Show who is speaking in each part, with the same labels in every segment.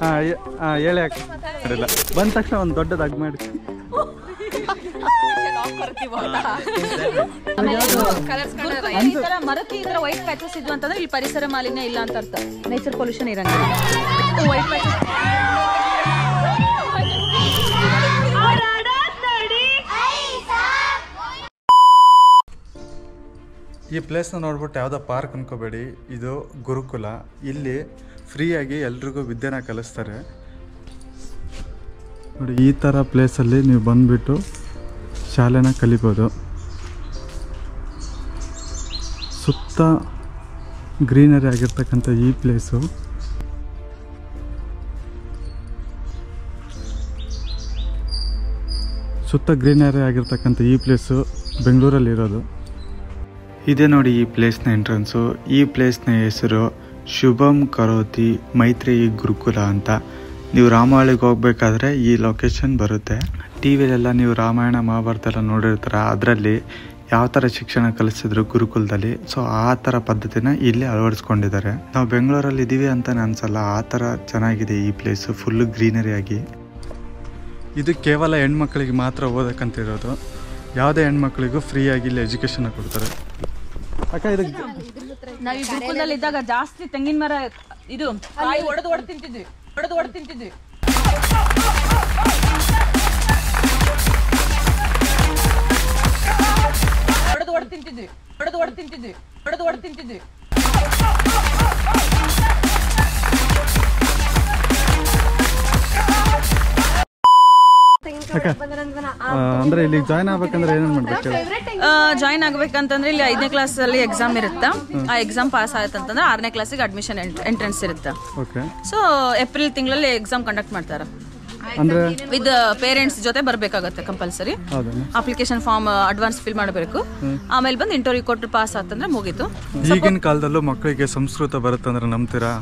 Speaker 1: ಹೇಳಿ ಅಲ್ಲ ಬಂದ ತಕ್ಷಣ ಒಂದು ದೊಡ್ಡದು ಹಗ್ ಮಾಡಿ.
Speaker 2: ಮರಕ್ಕೆ ಈ ತರ ವೈಟ್ ಪ್ಯಾಚಸ್ ಇದ್ವು ಅಂತಂದ್ರೆ ಇಲ್ಲಿ ಪರಿಸರ ಮಾಲಿನ್ಯ ಇಲ್ಲ ಅಂತ ಅರ್ಥ. ನೇಚರ್ ಪೊಲ್ಯೂಷನ್ ಇರಂಗಿಲ್ಲ. ವೈಟ್ ಪ್ಯಾಚಸ್
Speaker 1: ಈ ಪ್ಲೇಸ್ನ ನೋಡ್ಬಿಟ್ಟು ಯಾವುದೋ ಪಾರ್ಕ್ ಅನ್ಕೋಬೇಡಿ, ಇದು ಗುರುಕುಲ. ಇಲ್ಲಿ ಫ್ರೀಯಾಗಿ ಎಲ್ರಿಗೂ ವಿದ್ಯೆನ ಕಲಿಸ್ತಾರೆ ನೋಡಿ. ಈ ಥರ ಪ್ಲೇಸಲ್ಲಿ ನೀವು ಬಂದುಬಿಟ್ಟು ಶಾಲೆನ ಕಲಿಬೋದು. ಸುತ್ತ ಗ್ರೀನರಿ ಆಗಿರ್ತಕ್ಕಂಥ ಈ ಪ್ಲೇಸು ಬೆಂಗಳೂರಲ್ಲಿರೋದು. ಇದೇ ನೋಡಿ ಈ ಪ್ಲೇಸ್ನ ಎಂಟ್ರೆನ್ಸು. ಈ ಪ್ಲೇಸ್ನ ಹೆಸರು ಶುಭಂ ಕರೋತಿ ಮೈತ್ರೇಯಿ ಗುರುಕುಲ ಅಂತ. ನೀವು ರಾಮಹಳ್ಳಿಗೆ ಹೋಗ್ಬೇಕಾದ್ರೆ ಈ ಲೊಕೇಶನ್ ಬರುತ್ತೆ. ಟಿ ವಿಲೆಲ್ಲ ನೀವು ರಾಮಾಯಣ ಮಹಾಭಾರತ ಎಲ್ಲ ನೋಡಿರ್ತೀರ, ಅದರಲ್ಲಿ ಯಾವ ಥರ ಶಿಕ್ಷಣ ಕಲಿಸಿದ್ರು ಗುರುಕುಲದಲ್ಲಿ. ಸೊ ಆ ಥರ ಪದ್ಧತಿನ ಇಲ್ಲಿ ಅಳವಡಿಸ್ಕೊಂಡಿದ್ದಾರೆ. ನಾವು ಬೆಂಗಳೂರಲ್ಲಿ ಇದ್ದೀವಿ ಅಂತಲೇ ಅನ್ಸಲ್ಲ, ಆ ಥರ ಚೆನ್ನಾಗಿದೆ ಈ ಪ್ಲೇಸು, ಫುಲ್ಲು ಗ್ರೀನರಿ ಆಗಿ. ಇದು ಕೇವಲ ಹೆಣ್ಮಕ್ಳಿಗೆ ಮಾತ್ರ ಓದಕ್ಕಂತಿರೋದು. ಯಾವುದೇ ಹೆಣ್ಮಕ್ಳಿಗೂ ಫ್ರೀಯಾಗಿ ಇಲ್ಲಿ ಎಜುಕೇಷನ್ ಕೊಡ್ತಾರೆ. ಅಕ್ಕ ಇದು
Speaker 2: ನಾವು ಈ ಗುರುಕುಲದಲ್ಲಿ ಇದ್ದಾಗ ಜಾಸ್ತಿ ತೆಂಗಿನ ಮರ ಇದು ಕಾಯಿ ಒಡೆದು ತಿಂತಿದ್ವಿ.
Speaker 1: ಅಂದ್ರೆ ಇಲ್ಲಿ ಜಾಯ್ನ್ ಆಗ್ಬೇಕಂದ್ರೆ ಏನೇನು ಮಾಡ್ಬೇಕು?
Speaker 2: ಜಾಯ್ನ್ ಆಗ್ಬೇಕಂತಂದ್ರೆ ಇಲ್ಲಿ 5ನೇ ಕ್ಲಾಸ್ ಅಲ್ಲಿ ಎಕ್ಸಾಮ್ ಇರುತ್ತೆ. ಆ ಎಕ್ಸಾಮ್ ಪಾಸ್ ಆಯ್ತಂತಂದ್ರೆ 6ನೇ ಕ್ಲಾಸಿಗೆ ಅಡ್ಮಿಷನ್ ಎಂಟ್ರೆನ್ಸ್ ಇರುತ್ತೆ. ಸೊ ಏಪ್ರಿಲ್ ತಿಂಗಳಲ್ಲಿ ಎಕ್ಸಾಮ್ ಕಂಡಕ್ಟ್ ಮಾಡ್ತಾರೆ. ವಿತ್ ಪೇರೆಂಟ್ಸ್ ಜೊತೆ ಬರ್ಬೇಕಾಗತ್ತೆ compulsory. Application form advance fill ಮಾಡಬೇಕು. ಆಮೇಲೆ ಬಂದು ಇಂಟರ್ವ್ಯೂ ಕೊಟ್ಟು ಪಾಸ್ ಆತಂದ್ರೆ ಮುಗೀತು.
Speaker 1: ಈಗಿನ ಕಾಲದಲ್ಲೂ ಮಕ್ಕಳಿಗೆ ಸಂಸ್ಕೃತ ಬರುತ್ತಂದ್ರೆ ನಂಬ್ತೀರಾ?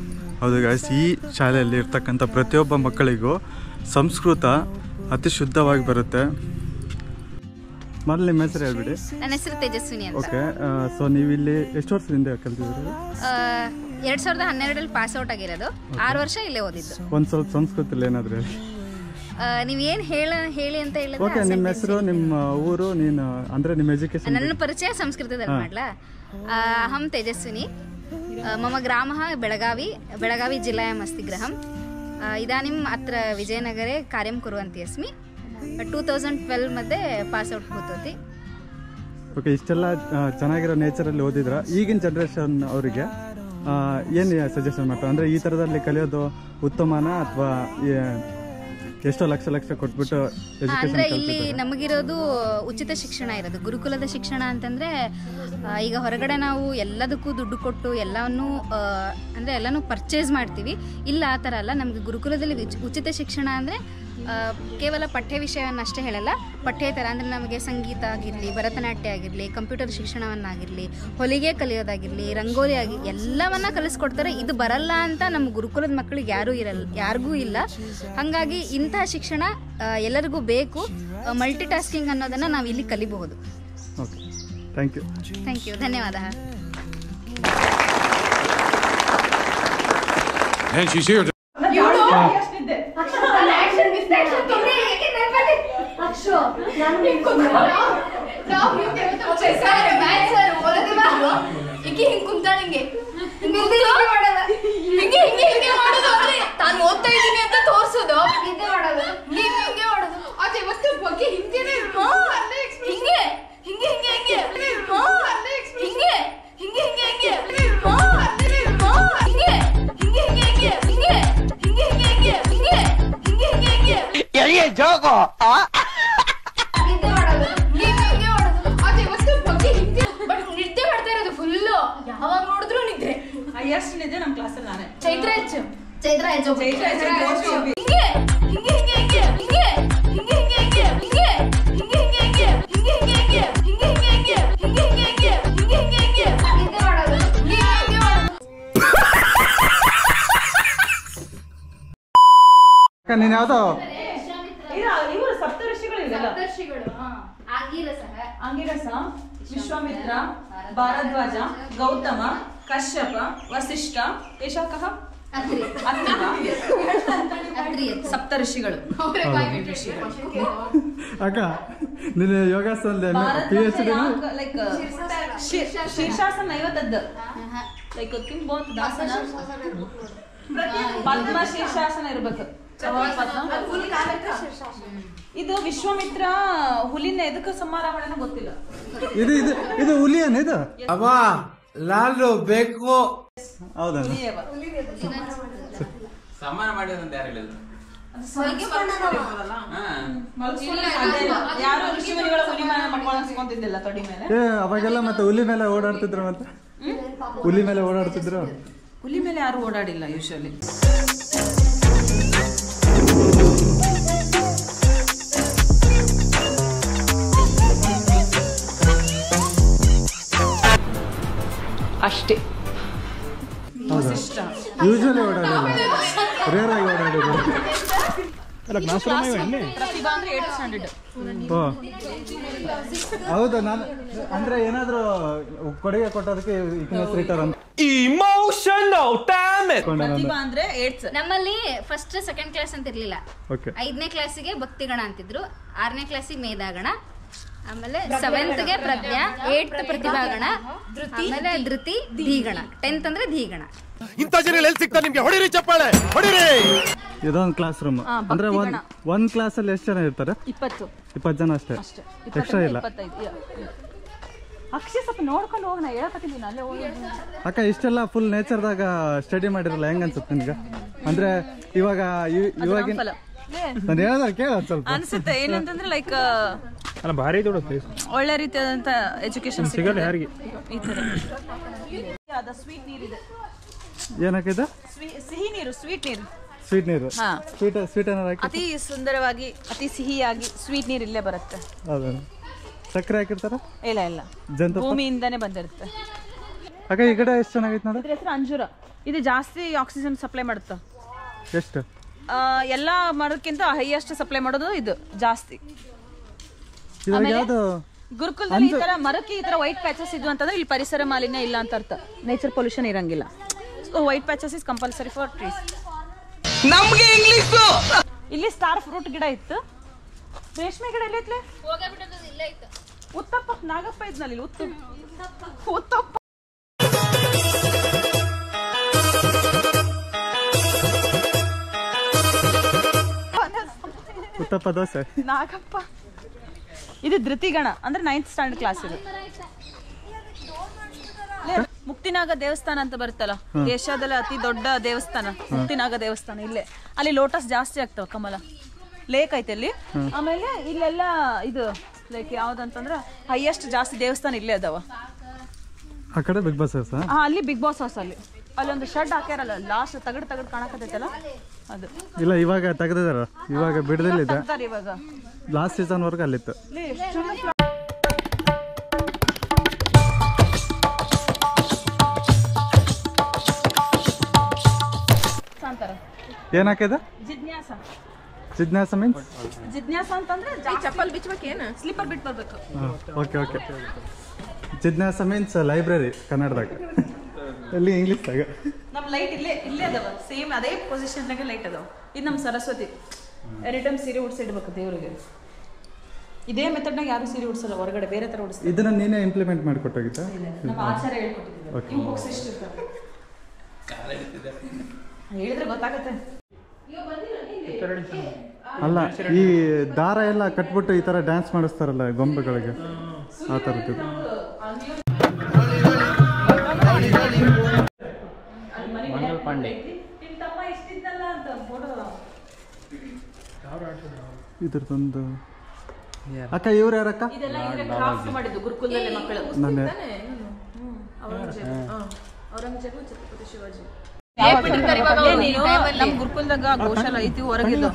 Speaker 1: ಹೌದು ಗೈಸ್, ಈ ಶಾಲೆಯಲ್ಲಿ ಇರ್ತಕ್ಕಂಥ ಪ್ರತಿಯೊಬ್ಬ ಮಕ್ಕಳಿಗೂ ಸಂಸ್ಕೃತ ಅತಿ ಶುದ್ಧವಾಗಿ ಬರುತ್ತೆ. ಮೊದಲು ನಿಮ್ಮ ಹೆಸರು ಹೇಳ್ಬಿಡಿ.
Speaker 3: ನನ್ನ ಹೆಸರು ತೇಜಸ್ವಿನಿ ಅಂತ.
Speaker 1: ಓಕೆ, ಸೊ ನೀವು ಇಲ್ಲಿ ಎಷ್ಟು ವರ್ಷದಿಂದ ಕಲ್ತಿದ್ದೀರಿ?
Speaker 3: 2012 ಪಾಸ್ ಔಟ್ ಆಗಿರೋದು. 6 ವರ್ಷ ಇಲ್ಲೇ ಓದಿದ್ದು.
Speaker 1: ಒಂದು ಸ್ವಲ್ಪ ಸಂಸ್ಕೃತದಲ್ಲಿ ಏನಾದರೂ ಹೇಳಿ.
Speaker 3: ನೀವೇನು ಹೇಳಿ ಅಂತ ಹೇಳಿದ್ರೆ
Speaker 1: ಓಕೆ, ನಿಮ್ಮ ಹೆಸರು, ನಿಮ್ಮ ಊರು, ನೀನು ಅಂದರೆ ನಿಮ್ಮ ಎಜುಕೇಶನ್.
Speaker 3: ನನ್ನ ಪರಿಚಯ ಸಂಸ್ಕೃತದಲ್ಲಿ ಮಾಡ್ಲಾ? ಅಹಂ ತೇಜಸ್ವಿನಿ, ಮಮ ಗ್ರಾಮಃ ಬೆಳಗಾವಿ ಜಿಲ್ಲಾಯಾಮ್ अस्ति गृहम्. इदानीम् अत्र विजयनगरे कार्यं कुर्वन्ती अस्मि. 2012 मध्ये ಪಾಸ್ ಔಟ್ ಭೂತೋತಿ.
Speaker 1: ಓಕೆ, ಇಷ್ಟೆಲ್ಲ ಚೆನ್ನಾಗಿರೋ ನೇಚರಲ್ಲಿ ಓದಿದ್ರ. ಈಗಿನ ಜನರೇಷನ್ ಅವರಿಗೆ ಏನು ಸಜೆಷನ್ ಮಾಡ್ತಾರೆ? ಅಂದರೆ ಈ ಥರದಲ್ಲಿ ಕಲಿಯೋದು ಉತ್ತಮನ ಅಥವಾ ಎಷ್ಟೋ ಲಕ್ಷ ಕೊಟ್ಬಿಟ್ಟು
Speaker 3: ಅಂದ್ರೆ ಇಲ್ಲಿ ನಮಗಿರೋದು ಉಚಿತ ಶಿಕ್ಷಣ ಇರೋದು. ಗುರುಕುಲದ ಶಿಕ್ಷಣ ಅಂತಂದ್ರೆ ಈಗ ಹೊರಗಡೆ ನಾವು ಎಲ್ಲದಕ್ಕೂ ದುಡ್ಡು ಕೊಟ್ಟು ಎಲ್ಲಾನು ಪರ್ಚೇಸ್ ಮಾಡ್ತೀವಿ. ಇಲ್ಲ ಆ ಥರ ಅಲ್ಲ. ನಮ್ಗೆ ಗುರುಕುಲದಲ್ಲಿ ಉಚಿತ ಶಿಕ್ಷಣ ಅಂದ್ರೆ ಕೇವಲ ಪಠ್ಯ ವಿಷಯವನ್ನಷ್ಟೇ ಹೇಳಲ್ಲ, ಪಠ್ಯೇತರ ಅಂದರೆ ನಮಗೆ ಸಂಗೀತ ಆಗಿರಲಿ, ಭರತನಾಟ್ಯ ಆಗಿರಲಿ, ಕಂಪ್ಯೂಟರ್ ಶಿಕ್ಷಣವನ್ನಾಗಿರಲಿ, ಹೊಲಿಗೆ ಕಲಿಯೋದಾಗಿರಲಿ, ರಂಗೋಲಿ ಎಲ್ಲವನ್ನ ಕಲಿಸ್ಕೊಡ್ತಾರೆ. ಇದು ಬರಲ್ಲ ಅಂತ ನಮ್ಮ ಗುರುಕುಲದ ಮಕ್ಕಳಿಗೆ ಯಾರಿಗೂ ಇಲ್ಲ. ಹಾಗಾಗಿ ಇಂತಹ ಶಿಕ್ಷಣ ಎಲ್ಲರಿಗೂ ಬೇಕು. ಮಲ್ಟಿ ಟಾಸ್ಕಿಂಗ್ ಅನ್ನೋದನ್ನು ನಾವು ಇಲ್ಲಿ ಕಲಿಬಹುದು.
Speaker 1: Thank you.
Speaker 3: ಧನ್ಯವಾದ.
Speaker 4: ನಾನು ಓದ್ತಾ ಇದ್ದೀನಿ ಅಂತ ತೋರ್ಸೋದು ನಿದ್ದೆ ಮಾಡ್ತಾ ಇರೋದು ಫುಲ್ಲು. ಯಾವಾಗ ನೋಡಿದ್ರು ನಿದ್ರೆ.
Speaker 2: ಎಷ್ಟು ನಿದ್ದೆ ನಮ್ಮ ಕ್ಲಾಸಲ್ಲಿ ನಾನೇ.
Speaker 4: ಚೈತ್ರ ಹೆಚ್ಚು.
Speaker 1: ನೀನು ಯಾವ್ದೋ
Speaker 2: ಅಂಗಿರಸ, ವಿಶ್ವಾಮಿತ್ರ, ಭಾರದ್ವಾಜ, ಗೌತಮ, ಕಶ್ಯಪ, ವಸಿಷ್ಠ, ಏಷಃ ಕಃ? ಅತ್ರಿ. ಸಪ್ತ ಋಷಿಗಳು.
Speaker 1: ಅಕ್ಕ ನೀನು ಯೋಗಾಸನ PhD
Speaker 2: ಲೈಕ್ ಶೀರ್ಷಾಸನ 50 ಲೈಕ್ ಕಿಂಬೋತ್ ದಾಸನ ಪದ್ಮ ಶೀರ್ಷಾಸನ ಇರ್ಬೇಕು. ಇದು ವಿಶ್ವಾಮಿತ್ರ ಹುಲಿನ ಎದಕ್ಕೆ ಸಂಹಾರ ಮಾಡೋಣ ಗೊತ್ತಿಲ್ಲ.
Speaker 1: ಇದು ಹುಲಿ ಏನ ಇದು
Speaker 5: ಅಮ್ಮ ಲಾಲು ಬೇಕು.
Speaker 1: ಹೌದಾ
Speaker 6: ಸಮಾನ ಮಾಡಿರೋದು ಯಾರು ಹೇಳಿದ್ರು?
Speaker 2: ಯಾರು ಋಷಿಮುನಿಗಳ ಹುಲಿ ಮೇಲೆ ಮಕ್ಕಳು ಅನ್ಸ್ಕೊಂತಿದ್ದಿಲ್ಲ ತೊಡಿ ಮೇಲೆ.
Speaker 1: ಅವಾಗೆಲ್ಲ ಮತ್ತೆ ಹುಲಿ ಮೇಲೆ ಓಡಾಡ್ತಿದ್ರು. ಮತ್ತೆ ಹುಲಿ ಮೇಲೆ ಓಡಾಡ್ತಿದ್ರು.
Speaker 2: ಹುಲಿ ಮೇಲೆ ಯಾರು ಓಡಾಡಿಲ್ಲ ಯೂಶಲಿ. ಅಷ್ಟೇ
Speaker 1: ಯೂಶಲಿ ಓಡಾಡಿಲ್ಲ, ರೇರ್ ಆಗಿ ಓಡಾಡಿದ್ರು.
Speaker 2: ಪ್ರತಿಭಾ ಅಂದ್ರೆ 8th ಸ್ಟ್ಯಾಂಡರ್ಡ್.
Speaker 1: ಹೌದಾ? ನಾನು ಅಂದ್ರೆ ಏನಾದ್ರು ಕೊಡುಗೆ ಕೊಟ್ಟೋದಕ್ಕೆ ರಿಟರ್ನ್ ಅಂತ.
Speaker 2: ಪ್ರತಿಭಾ ಅಂದ್ರೆ 8th.
Speaker 3: ನಮ್ಮಲ್ಲಿ ಫಸ್ಟ್ ಸೆಕೆಂಡ್ ಕ್ಲಾಸ್ ಅಂತ ಇರ್ಲಿಲ್ಲ. 5ನೇ ಕ್ಲಾಸಿಗೆ ಭಕ್ತಿಗಣ ಅಂತಿದ್ರು, 6ನೇ ಕ್ಲಾಸಿಗೆ ಮೇಧಾಗಣ, ಆಮೇಲೆ 7th ಗೆ ಪ್ರಜ್ಞಾ, 8th ಪ್ರತಿಭಾಗಣ, ಆಮೇಲೆ ಧೃತಿ, ಧೀಗಣ, 10th ಅಂದ್ರೆ ಧೀಗಣ.
Speaker 5: ಇಂಥ ಜನ ಎಲ್ಲಿ ಸಿಗ್ತಾರೆ ನಿಮ್ಗೆ? ಹೊಡಿರಿ ಚಪ್ಪಾಳೆ, ಹೊಡಿರಿ.
Speaker 1: ಇದೊಂದು ಕ್ಲಾಸ್ ರೂಮ್. ಅಂದ್ರೆ ಒಂದ್ ಕ್ಲಾಸ್ ಅಲ್ಲಿ ಎಷ್ಟು ಜನ ಇರ್ತಾರೆ? 20 ಜನ ಅಷ್ಟೇ, ಎಕ್ಸ್ಟ್ರಾ ಇಲ್ಲ.
Speaker 2: ಅಕ್ಷಯ್ ಸ್ವಲ್ಪ ನೋಡ್ಕೊಂಡು ಹೋಗಿ, ನಾ ಹೇಳಕತ್ತಿದ್ದೀನಿ ಅಲ್ಲೇ ಹೋಗಿ.
Speaker 1: ಅಕ್ಕ ಇಷ್ಟೆಲ್ಲ ಫುಲ್ ನೇಚರ್ದಾಗ ಸ್ಟಡಿ ಮಾಡಿರಲ್ಲ, ಹೆಂಗ ಅನ್ಸುತ್ತೆ ನಿಮ್ಗೆ? ಅಂದ್ರೆ ಇವಾಗ ನಾನು ಹೇಳಿದ್ರೆ ಕೇಳ ಸ್ವಲ್ಪ
Speaker 2: ಅನ್ಸುತ್ತೆ. ಏನಂತಂದ್ರೆ ಲೈಕ್
Speaker 7: ಭಾರಿ ದೊಡ್ಡ
Speaker 2: ಒಳ್ಳೆ ರೀತಿಯಾದಂತ ಎಜುಕೇಶನ್ ಸಿಗಲ್ಲ ಯಾರಿಗೆ. ಈ ತರ ಸ್ವೀಟ್ ನೀರಿದೆ.
Speaker 1: ಏನಾಕಿದೆ?
Speaker 2: ಸಿಹಿ ನೀರು, ಸ್ವೀಟ್ ನೀರು.
Speaker 1: ಸ್ವೀಟ್ ನೀರು, ಸ್ವೀಟ್ ಏನಾರ
Speaker 2: ಅತಿ ಸುಂದರವಾಗಿ, ಅತಿ ಸಿಹಿಯಾಗಿ ಸ್ವೀಟ್ ನೀರು ಇಲ್ಲೇ ಬರುತ್ತೆ.
Speaker 1: ಹೌದಾ? ಸಕ್ಕರೆ ಹಾಕಿರ್ತಾರ?
Speaker 2: ಇಲ್ಲ, ಭೂಮಿಯಿಂದಾನೇ ಬಂದಿರುತ್ತೆ.
Speaker 1: ಅಕ್ಕ ಈ ಕಡೆ ಎಷ್ಟು ಚೆನ್ನಾಗೈತೆ ನೋಡಿ.
Speaker 2: ಇದ್ರ ಹೆಸರು ಅಂಜೂರ. ಇದು ಜಾಸ್ತಿ ಆಕ್ಸಿಜನ್ ಸಪ್ಲೈ ಮಾಡುತ್ತೆ.
Speaker 1: ಎಷ್ಟು?
Speaker 2: ಎಲ್ಲಾ ಮರಕ್ಕಿಂತ ಹೈಯೆಸ್ಟ್ ಸಪ್ಲೈ ಮಾಡೋದು ಇದು ಜಾಸ್ತಿ. ಗುರುಕುಲದಲ್ಲಿ ಈ ತರ ಮರಕ್ಕೆ ಈ ತರ ವೈಟ್ ಪ್ಯಾಚಸ್ ಇದ್ವು ಅಂತಂದ್ರೆ ಇಲ್ಲಿ ಪರಿಸರ ಮಾಲಿನ್ಯ ಇಲ್ಲ ಅಂತ ಅರ್ಥ. ನೇಚರ್ ಪೊಲ್ಯೂಷನ್ ಇರಂಗಿಲ್ಲ. So white patches is compulsory for trees.
Speaker 5: ನಮ್ಗೆ ಇಂಗ್ಲಿಷ್.
Speaker 2: ಇಲ್ಲಿ ಸ್ಟಾರ್ ಫ್ರೂಟ್ ಗಿಡ ಇತ್ತು. ರೇಷ್ಮೆ ಗಿಡ ಎಲ್ಲೈತ್ಲೆ? ಉತ್ತಪ್ಪ ನಾಗಪ್ಪ ಇದ್ನಲ್ಲಿ. ಉತ್ತಪ್ಪ
Speaker 1: ಉತ್ತಪ್ಪ ದೋಸೆ.
Speaker 2: ನಾಗಪ್ಪ. ಇದು ಧೃತಿಗಣ ಅಂದ್ರೆ 9th ಸ್ಟ್ಯಾಂಡರ್ಡ್ ಕ್ಲಾಸ್. ಇದು ಮುಕ್ತಿನಾಗ ದೇವಸ್ಥಾನ ಅಂತ ಬರುತ್ತಲ್ಲ, ಏಷ್ಯಾದಲ್ಲಿ ಅತಿ ದೊಡ್ಡ ದೇವಸ್ಥಾನ ಮುಕ್ತಿನಾಗ ದೇವಸ್ಥಾನ. ಇಲ್ಲೇ ಅಲ್ಲಿ ಲೋಟಸ್ ಜಾಸ್ತಿ ಆಗ್ತಾವ, ಕಮಲ ಲೇಕ್ ಐತೆ ಅಲ್ಲಿ. ಆಮೇಲೆ ಇಲ್ಲೆಲ್ಲ ಇದು ಲೈಕ್ ಯಾವ್ದಂತಂದ್ರ ಹೈಯೆಸ್ಟ್ ಜಾಸ್ತಿ ದೇವಸ್ಥಾನ ಇಲ್ಲೇ ಅದಾವ.
Speaker 1: ಆ ಕಡೆ ಬಿಗ್ ಬಾಸ್ ಹೌಸ್.
Speaker 2: ಅಲ್ಲಿ ಬಿಗ್ ಬಾಸ್ ಹೌಸ್ ಅಲ್ಲೊಂದು ಶೆಡ್ ಹಾಕ್ಯಾರಲ್ಲ, ಲಾಸ್ಟ್ ತಗಡ್ ಕಾಣಕತ್ತೈತಲ್ಲ ಅದು. ಇಲ್ಲ,
Speaker 1: ಇವಾಗ ತೆಗೆದಿದಾರ, ಇವಾಗ ಬಿಡದಲ್ಲಿದೆ.
Speaker 2: ಇವಾಗ
Speaker 1: ಲಾಸ್ಟ್ ಸೀಸನ್ ವರ್ಗ ಅಲ್ಲಿತ್ತು. ಏನಾಕಿದೆ? ಜಿಜ್ಞಾಸ ಮೀನ್ಸ್
Speaker 2: ಜಿಜ್ಞಾಸ ಅಂತಂದ್ರೆ ಚಪ್ಪಲ್ ಬಿಚ್ಚಬೇಕೇನು, ಸ್ಲಿಪ್ಪರ್ ಬಿಟ್ಟು ಬರ್ಬೇಕು.
Speaker 1: ಓಕೆ. ಜಿಜ್ಞಾಸ ಮೀನ್ಸ್ ಲೈಬ್ರರಿ ಕನ್ನಡದಾಗ. ಎಲ್ಲಿ ಇಂಗ್ಲಿಷ್ದಾಗ.
Speaker 2: ನಮ್ ಲೈಟ್ ಇಲ್ಲೇ ಅದಾವ, ಸೇಮ್ ಅದೇ ಪೊಸಿಷನ್ದಾಗ ಲೈಟ್ ಅದಾವ. ಇದು ನಮ್ಮ ಸರಸ್ವತಿ. ಎನಿ ಟೈಮ್ ಸೀರೆ ಉಡ್ಸಿಡ್ಬೇಕು ದೇವ್ರಿಗೆ. ಇದೇ ಮೆಥಡ್ನಾಗ ಯಾರು ಸೀರೆ ಉಡ್ಸಲ್ಲ, ಹೊರಗಡೆ ಬೇರೆ ತರ ಉಡ್ಸ್ತಾರೆ.
Speaker 1: ಇದನ್ನ ನೀನೇ ಇಂಪ್ಲಿಮೆಂಟ್ ಮಾಡಿಕೊಟ್ಟಾಗಿತ್ತ?
Speaker 2: ನಮ್ಮ ಆಚಾರ್ಯ ಹೇಳ್ಕೊಟ್ಟಿದ್ದಾರೆ. ಇವು ಬುಕ್ಸ್ ಇಷ್ಟಿರ್ತಾವೆ, ಹೇಳಿದ್ರೆ ಗೊತ್ತಾಗತ್ತೆ.
Speaker 1: ಅಲ್ಲ, ಈ ದಾರ ಎಲ್ಲ ಕಟ್ಬಿಟ್ಟು ಈ ತರ ಡ್ಯಾನ್ಸ್ ಮಾಡಿಸ್ತಾರಲ್ಲ ಗೊಂಬೆಗಳಿಗೆ, ಆ ಥರದ್ದು. ಇದ್ರದೊಂದು ಅಕ್ಕ. ಇವ್ರು ಯಾರಕ್ಕ?
Speaker 2: ಮಾಡಿದ್ದು ಗುರುಕುಲದಲ್ಲಿ ಮಕ್ಕಳು. ಔರಂಗಜೇಬು, ಛತ್ರಪತಿ ಶಿವಾಜಿ. ನಮ್ ಗುರುಕುಲದಾಗ ಗೋಶಾಲ ಐತಿ, ಹೊರಗಿದ್ದು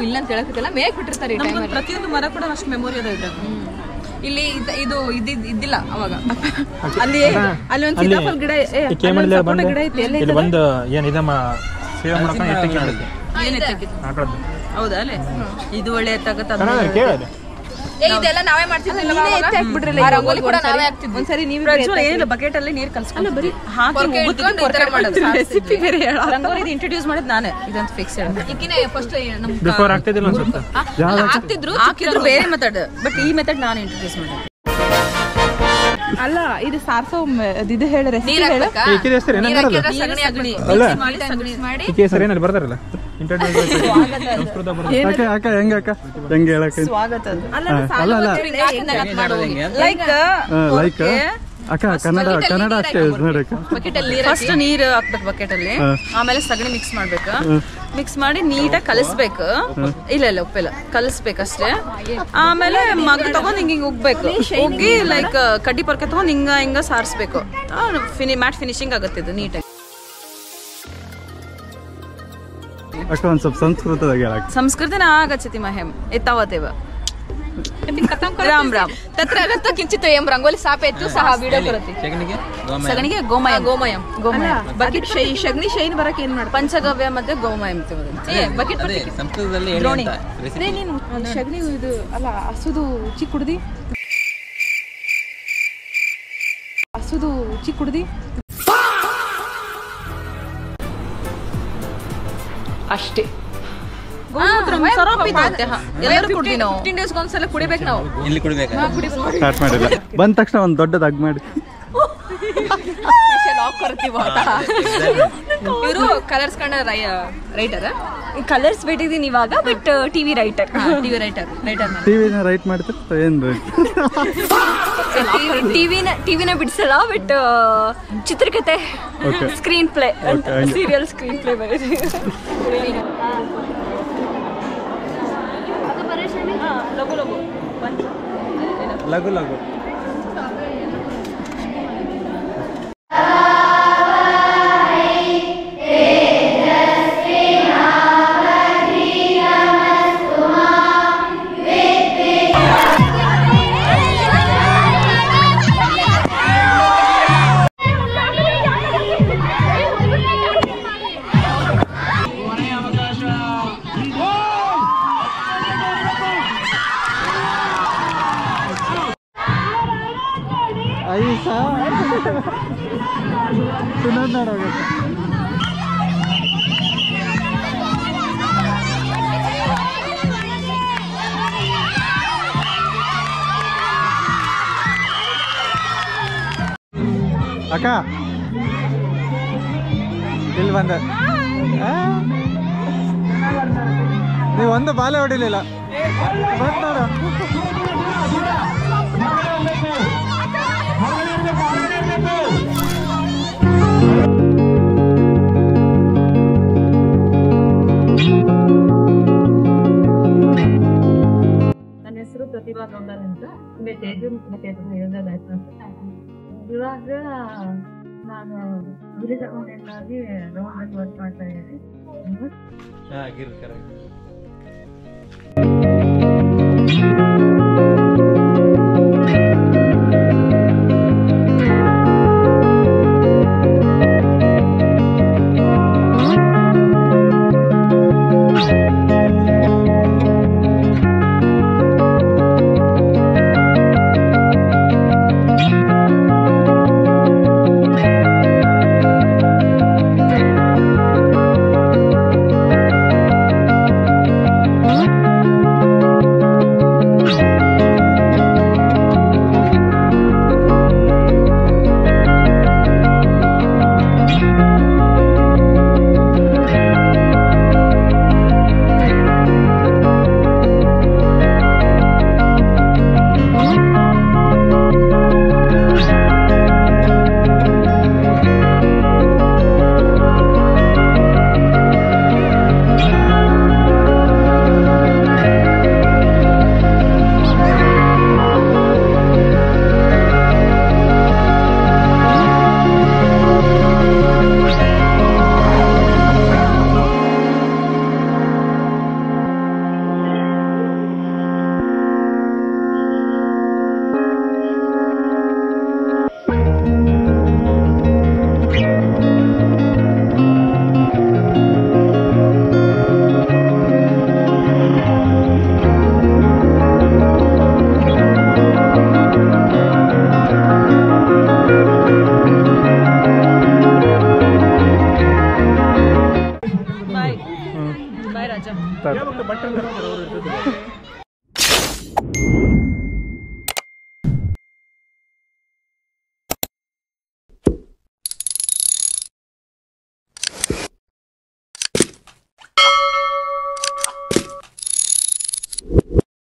Speaker 2: ಇಲ್ಲ ಅಂತ ಹೇಳಕತ್ತಿಲ್ಲ, ಮೇಕ್ ಬಿಟ್ಟಿರ್ತಾರೆ. ಪ್ರತಿಯೊಂದು ಮರ ಕೂಡ ಅಷ್ಟು ಮೆಮೊರಿ ಅದ ಇದ್ರಾಗ. ಇಲ್ಲಿ ಇದು ಇದ್ದಿಲ್ಲ ಅವಾಗ. ಅಲ್ಲಿ ಒಂದು ಸೀತಾಫಲ ಗಿಡ ಐತಿ. ಹೌದಾ? ಅಲ್ಲೇ ಇದು ಒಳ್ಳೆ ಎತ್ತಾಗತ್ತ.
Speaker 7: ಇದೆಲ್ಲ ನಾವೇ ಮಾಡ್ತಿದ್ವಿ. ರಂಗೋಲಿ ಕೂಡ ನಾವೇ ಹಾಕ್ತಿದ್ವಿ. ಒಂದ್ಸರಿ ನೀವು
Speaker 2: ಏನಿಲ್ಲ, ಬಕೆಟ್ ಅಲ್ಲಿ ನೀರ್ ಕಲ್ಸ್ಕೊಂಡು ರೆಸಿಪಿ ಬೇರೆ ರಂಗೋಲಿ ಇಂಟ್ರೊಡ್ಯೂಸ್ ಮಾಡಿದ್ ನಾನೇ, ಇದಂತ ಫಿಕ್ಸ್ ಆಗ್ತಿದ್ರು ಬೇರೆ ಮೆಥಡ್, ಬಟ್ ಈ ಮೆಥಡ್ ನಾನು ಇಂಟ್ರೊಡ್ಯೂಸ್ ಮಾಡಿದೆ.
Speaker 7: ಅಲ್ಲ ಇದು ಸಾರ್ಸೋ ಇದು ಹೇಳ ರೆಸಿಪಿ ಹೇಳ.
Speaker 2: ಫಸ್ಟ್ ನೀರು ಹಾಕ್ಬೇಕು ಬಕೆಟ್ ಅಲ್ಲಿ, ಆಮೇಲೆ ಸಗಣಿ ಮಿಕ್ಸ್ ಮಾಡ್ಬೇಕು, ಮಿಕ್ಸ್ ಮಾಡಿ ನೀಟಾಗಿ ಕಲಿಸ್ಬೇಕು. ಇಲ್ಲ ಉಪ್ಪಿಲ್ಲ, ಕಲಿಸ್ಬೇಕಷ್ಟೇ. ಆಮೇಲೆ ಮಗ ತಗೊಂಡ್ ಹಿಂಗ ಉಗ್ಬೇಕು, ಉಗ್ಗಿ ಲೈಕ್ ಕಡ್ಡಿ ಪರ್ಕೆ ತಗೊಂಡ್ ಹಿಂಗ ಸಾರಿಸ್ಬೇಕು. ಮ್ಯಾಟ್ ಫಿನಿಶಿಂಗ್ ಆಗುತ್ತೆ ಇದು ನೀಟಾಗಿ. ಸಂಸ್ಕೃತಿನ ಆಗಚ್ಚತಿ ಮಹೇಮ್ ಎತ್ತಾವತ್ತೇವ. ರಾಮ್ ರಾಮ್
Speaker 7: ತತ್ರ ಆಗತ್ತ ಕಿಂಚಿತ್ ಎಂ ರಂಗೋಲಿ ಸಾಪೇತು ಸಹ ವಿಡಿಯೋ ಬರುತ್ತೆ.
Speaker 2: ಸಗಣಿಗೆ ಗೋಮಯಂ
Speaker 7: ಬಕೆಟ್ ಶಗಣಿ ಶೈನ್ ಬರಕ್ ಏನ್ ಮಾಡ
Speaker 2: ಪಂಚಗವ್ಯ ಮತ್ತೆ ಗೋಮಯಂ
Speaker 7: ಬಕೆಟ್
Speaker 6: ಸಂಸ್ಕೃತದಲ್ಲಿ
Speaker 7: ನೀನು ಶಗಣಿ ಇದು ಅಲ್ಲ ಹಸುದು ಚಿಕ್ಕ ಕುಡ್ದಿ
Speaker 2: ಅಷ್ಟೇ. ಎಲ್ಲರೂ ಕುಡ್ದಿ ನಾವು 15 ಡೇಸ್ ಒಂದ್ಸಲ ಕುಡಿಬೇಕು ನಾವು.
Speaker 6: ಇಲ್ಲಿ ಕುಡಿಬೇಕು.
Speaker 1: ಸ್ಟಾರ್ಟ್ ಮಾಡಿಲ್ಲ, ಬಂದ ತಕ್ಷಣ ಒಂದು ದೊಡ್ಡದು ಹಗ್ ಮಾಡಿ.
Speaker 7: ಇವರು ಕಲರ್ಸ್ ಕಂಡ ರೈಟರ್,
Speaker 2: ಕಲರ್ಸ್ ಬಿಟ್ಟಿದೀನಿ ಇವಾಗ, ಬಟ್ ಟಿವಿ ರೈಟರ್
Speaker 1: ಟಿವಿನ ರೈಟ್ ಮಾಡ್ತಾರೆ ಏನ್
Speaker 2: ಟಿವಿನ ಬಿಡಿಸಲ್ಲ, ಬಟ್ ಚಿತ್ರಕಥೆ, screenplay, serial screenplay ಬರೀತೀವಿ.
Speaker 1: ಲಘು ಲಘು ಅಕ್ಕ ಇಲ್ಲಿ ಬಂದೆ, ನೀವು ಒಂದು ಬಾಲೆ ಹೊಡಿಲಿಲ್ಲ.
Speaker 8: ನನ್ನ ಹೆಸರು ಪ್ರತಿಭಾ ಗೌಡರ್ ಅಂತ. ಇವಾಗ ನಾನು ಗುರಿ ತಗೊಂಡಾಗಿ ರೌಂಡ್ ವರ್ಕ್ ಮಾಡ್ತಾ ಇದ್ದೀನಿ.
Speaker 2: ರಾಜ.